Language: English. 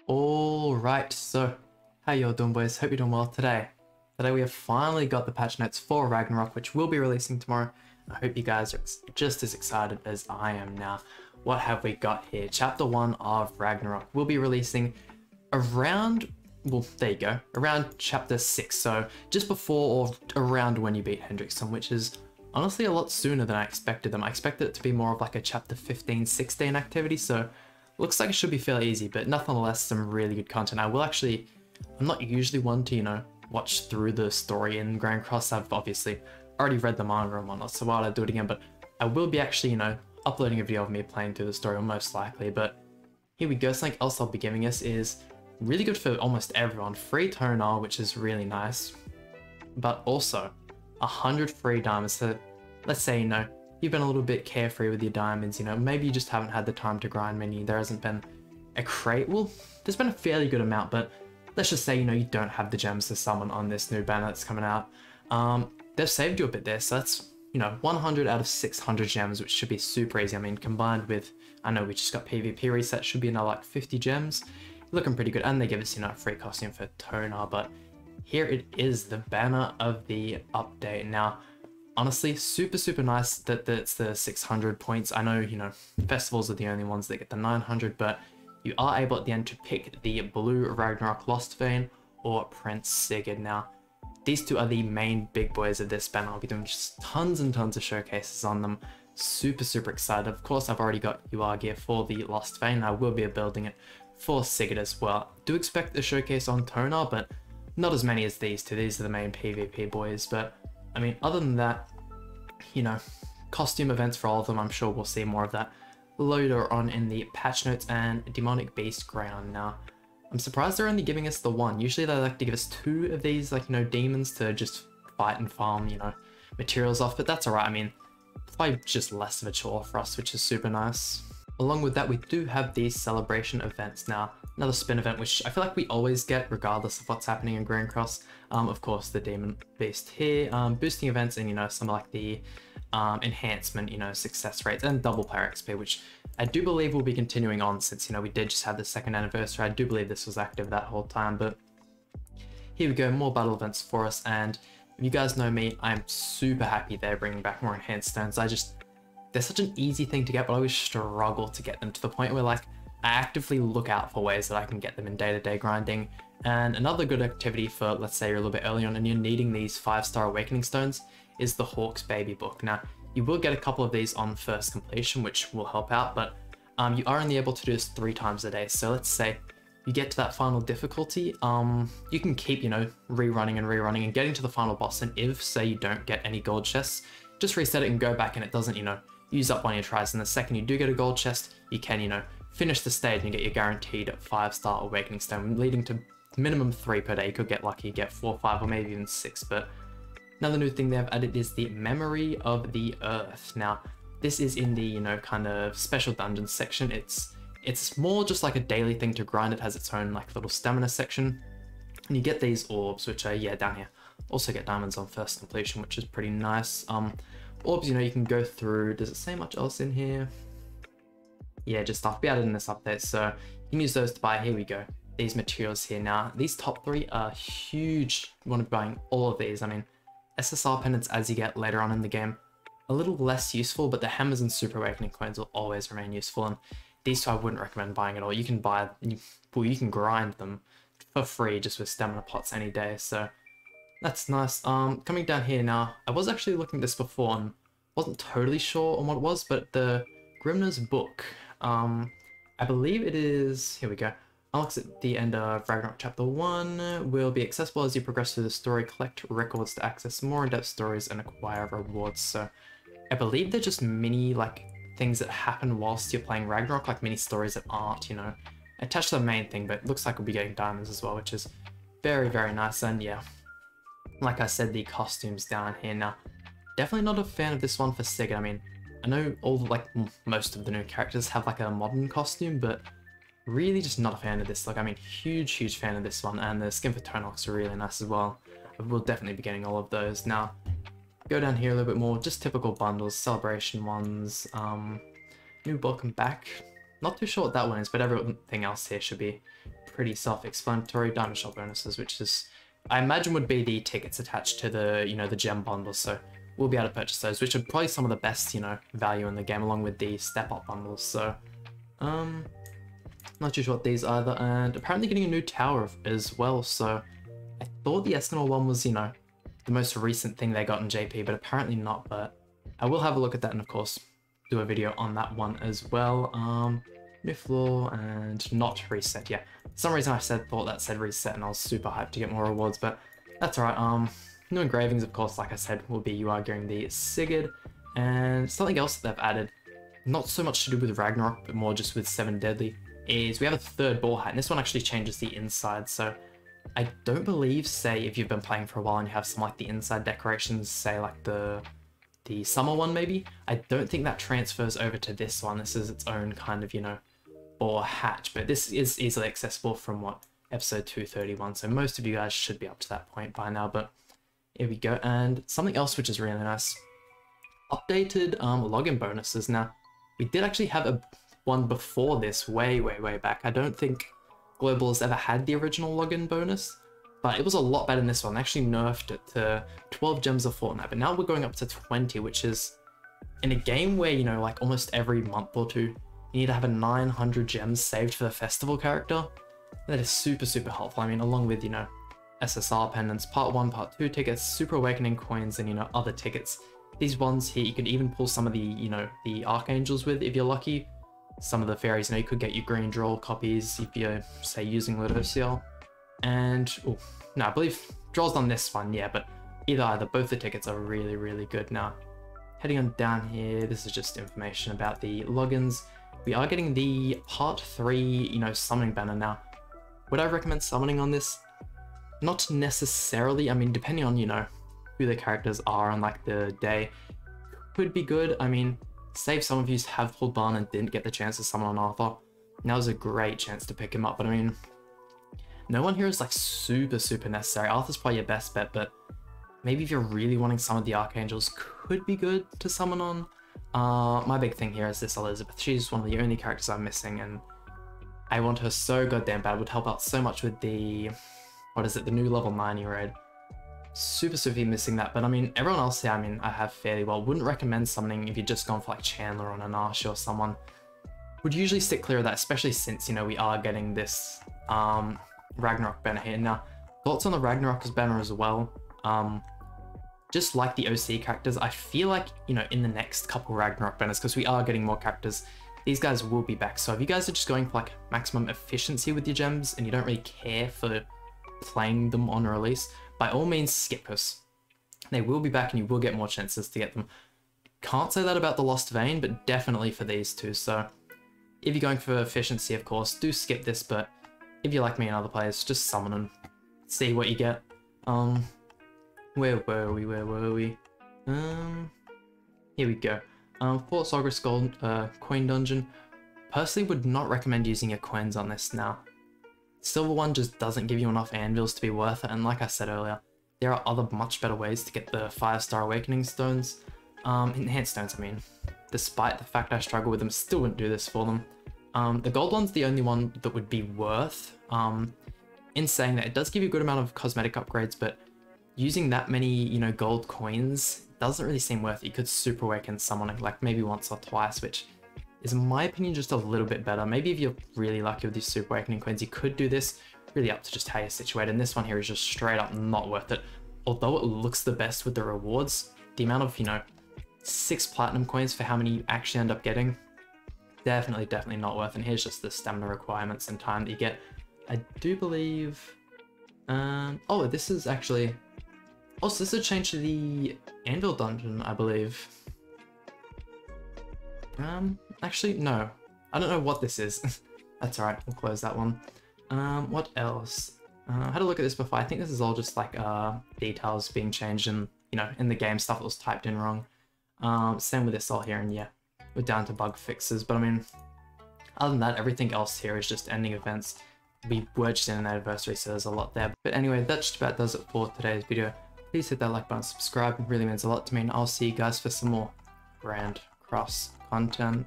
Alright, so how y'all doing, boys? Hope you're doing well today. Today we have finally got the patch notes for Ragnarok, which will be releasing tomorrow. I hope you guys are just as excited as I am now. What have we got here? Chapter 1 of Ragnarok will be releasing around, well, there you go, around chapter 6. So just before or around when you beat Hendrickson, which is honestly a lot sooner than I expected them. I expected it to be more of like a chapter 15, 16 activity, so looks like it should be fairly easy, but nonetheless, some really good content. I'm not usually one to, watch through the story in Grand Cross. I've obviously already read the manga and whatnot, so why I'll do it again, but I will be actually, uploading a video of me playing through the story, most likely. But here we go. Something else I'll be giving us is really good for almost everyone. Free toner, which is really nice, but also 100 free diamonds. So let's say, you've been a little bit carefree with your diamonds, maybe you just haven't had the time to grind many. There hasn't been a crate. Well, there's been a fairly good amount, but let's just say, you don't have the gems to summon on this new banner that's coming out. They've saved you a bit there, so that's, 100 out of 600 gems, which should be super easy. I mean, combined with, I know we just got PvP reset, should be another like 50 gems. Looking pretty good, and they give us, a free costume for toner, but here it is, the banner of the update. Now, honestly, super nice that it's the 600 points. I know, festivals are the only ones that get the 900, but you are able at the end to pick the blue Ragnarok Lost Vein or Prince Sigurd. Now, these two are the main big boys of this banner. I'll be doing just tons and tons of showcases on them. Super excited. Of course, I've already got UR gear for the Lost Vein. I will be building it for Sigurd as well. Do expect a showcase on toner, but not as many as these two. These are the main PvP boys, but I mean, other than that, costume events for all of them. I'm sure we'll see more of that later on in the patch notes. And Demonic Beast Ground. Now, I'm surprised they're only giving us the one. Usually they like to give us 2 of these, like, demons to just fight and farm, materials off, but that's alright. I mean, it's probably just less of a chore for us, which is super nice. Along with that, we do have these celebration events now. Another spin event, which I feel like we always get regardless of what's happening in Grand Cross. Of course, the Demon Beast here, boosting events and, some like the enhancement, success rates and double player XP, which I do believe will be continuing on since, we did just have the 2nd anniversary. I do believe this was active that whole time, but here we go, more battle events for us. And if you guys know me, I'm super happy they're bringing back more enhanced stones. They're such an easy thing to get, but I always struggle to get them to the point where, like, I actively look out for ways that I can get them in day-to-day grinding. And another good activity for, let's say you're a little bit early on and you're needing these 5-star awakening stones, is the Hawk's Baby book. Now, you will get a couple of these on first completion, which will help out, but you are only able to do this 3 times a day. So let's say you get to that final difficulty, you can keep, rerunning and getting to the final boss, and if, say, you don't get any gold chests, just reset it and go back and it doesn't, use up one of your tries. And the second you do get a gold chest, you can, finish the stage and get your guaranteed 5-star awakening stone, leading to minimum 3 per day. You could get lucky, get 4, 5, or maybe even 6. But another new thing they've added is the Memory of the Earth. Now, this is in the, kind of special dungeons section. It's more just like a daily thing to grind. It has its own like little stamina section. And you get these orbs, which are, down here. Also get diamonds on first completion, which is pretty nice. Orbs, you can go through. Does it say much else in here? Yeah, just stuff. Be added in this update, so you can use those to buy. Here we go. These materials here. Now, these top 3 are huge. You want to be buying all of these. I mean, SSR pendants as you get later on in the game, a little less useful, but the hammers and super awakening coins will always remain useful. And these 2 I wouldn't recommend buying at all. You can buy, you can grind them for free just with stamina pots any day. So that's nice. Coming down here now, I was actually looking at this before and wasn't totally sure on what it was, but the Grimner's book, I believe it is, here we go. Unlocks at the end of Ragnarok Chapter 1, will be accessible as you progress through the story, collect records to access more in-depth stories and acquire rewards. So I believe they're just mini, like, things that happen whilst you're playing Ragnarok, like mini stories that aren't, attached to the main thing, but it looks like we'll be getting diamonds as well, which is very nice. And yeah, like I said, the costumes down here. Now, definitely not a fan of this one for Sigurd. I mean, I know most of the new characters have like a modern costume, but really just not a fan of this. Like, I mean, huge fan of this one, and the skin for Tone looks really nice as well. We'll definitely be getting all of those. Now, go down here a little bit more, just typical bundles, celebration ones, new welcome back. Not too sure what that one is, but everything else here should be pretty self-explanatory. Diamond shop bonuses, which is, I imagine, would be the tickets attached to the, you know, the gem bundles. So we'll be able to purchase those, which are probably some of the best, you know, value in the game, along with the step-up bundles. So, not too sure what these either. And apparently getting a new tower as well. So I thought the Escanor one was, you know, the most recent thing they got in JP, but apparently not. But I will have a look at that, and of course do a video on that one as well. New floor and not reset. Yeah, for some reason I thought that said reset, and I was super hyped to get more rewards, but that's alright. New engravings, of course, like I said, will be you are getting the Sigurd, and something else that they've added, not so much to do with Ragnarok, but more just with 7 Deadly, is we have a third ball hat, and this one actually changes the inside. So I don't believe, say, if you've been playing for a while and you have some like the inside decorations, say like the summer one maybe, I don't think that transfers over to this one. This is its own kind of, you know, ball hat, but this is easily accessible from what, episode 231, so most of you guys should be up to that point by now. But here we go. And something else which is really nice, updated login bonuses. Now we did actually have one before this, way back. I don't think Global has ever had the original login bonus, but it was a lot better than this one. They actually nerfed it to 12 gems a fortnight, but now we're going up to 20, which is, in a game where, you know, like almost every month or two you need to have a 900 gems saved for the festival character. That is super helpful. I mean, along with, you know, SSR pendants, part 1, part 2 tickets, Super Awakening coins, and, you know, other tickets. These ones here, you could even pull some of the, you know, the Archangels with if you're lucky. Some of the fairies, you know, you could get your green draw copies if you're, say, using Ludociel. And, oh, no, I believe draws on this one, yeah, but either, both the tickets are really good. Now, heading on down here, this is just information about the logins. We are getting the part 3, you know, summoning banner. Now, would I recommend summoning on this? Not necessarily. I mean, depending on, you know, who the characters are on like the day, could be good. I mean, say if some of you have pulled Barn and didn't get the chance to summon on Arthur, now's a great chance to pick him up. But I mean, no one here is like super necessary. Arthur's probably your best bet, but maybe if you're really wanting some of the Archangels, could be good to summon on. My big thing here is this Elizabeth. She's one of the only characters I'm missing, and I want her so goddamn bad. It would help out so much with the, what is it, the new level 90 raid. Super missing that. But I mean, everyone else here, I mean, I have fairly well. Wouldn't recommend summoning if you're just going for like Chandler or Nanashi or someone. Would usually stick clear of that, especially since, you know, we are getting this Ragnarok banner here. Now, thoughts on the Ragnarok's banner as well. Just like the OC characters, I feel like, you know, in the next couple Ragnarok banners, because we are getting more characters, these guys will be back. So if you guys are just going for like maximum efficiency with your gems and you don't really care for playing them on release, by all means skip us. They will be back and you will get more chances to get them. Can't say that about the Lost Vein, but definitely for these two. So if you're going for efficiency, of course, do skip this, but if you're like me and other players, just summon them, see what you get. Where were we? Here we go. Fort Sogris Gold coin dungeon. Personally would not recommend using your coins on this now. Silver one just doesn't give you enough anvils to be worth it, and like I said earlier, there are other much better ways to get the 5-star awakening stones. Enhanced stones, I mean. Despite the fact I struggle with them, still wouldn't do this for them. The gold one's the only one that would be worth. In saying that, it does give you a good amount of cosmetic upgrades, but using that many, you know, gold coins doesn't really seem worth it. You could super awaken someone like maybe once or twice, which is, in my opinion, just a little bit better. Maybe if you're really lucky with these super awakening coins, you could do this. Really up to just how you're situated. And this one here is just straight up not worth it. Although it looks the best with the rewards, the amount of, you know, 6 platinum coins for how many you actually end up getting, definitely not worth. And here's just the stamina requirements and time that you get. I do believe, oh, this is actually, oh, so this is a change to the Anvil dungeon, I believe. Actually, no. I don't know what this is. That's alright, we'll close that one. What else? I had a look at this before. I think this is all just like details being changed in, you know, in the game, stuff that was typed in wrong. Same with this all here, and yeah, we're down to bug fixes. But I mean, other than that, everything else here is just ending events. We were just in an anniversary, so there's a lot there. But anyway, that just about does it for today's video. Please hit that like button, subscribe, it really means a lot to me, and I'll see you guys for some more Grand Cross content.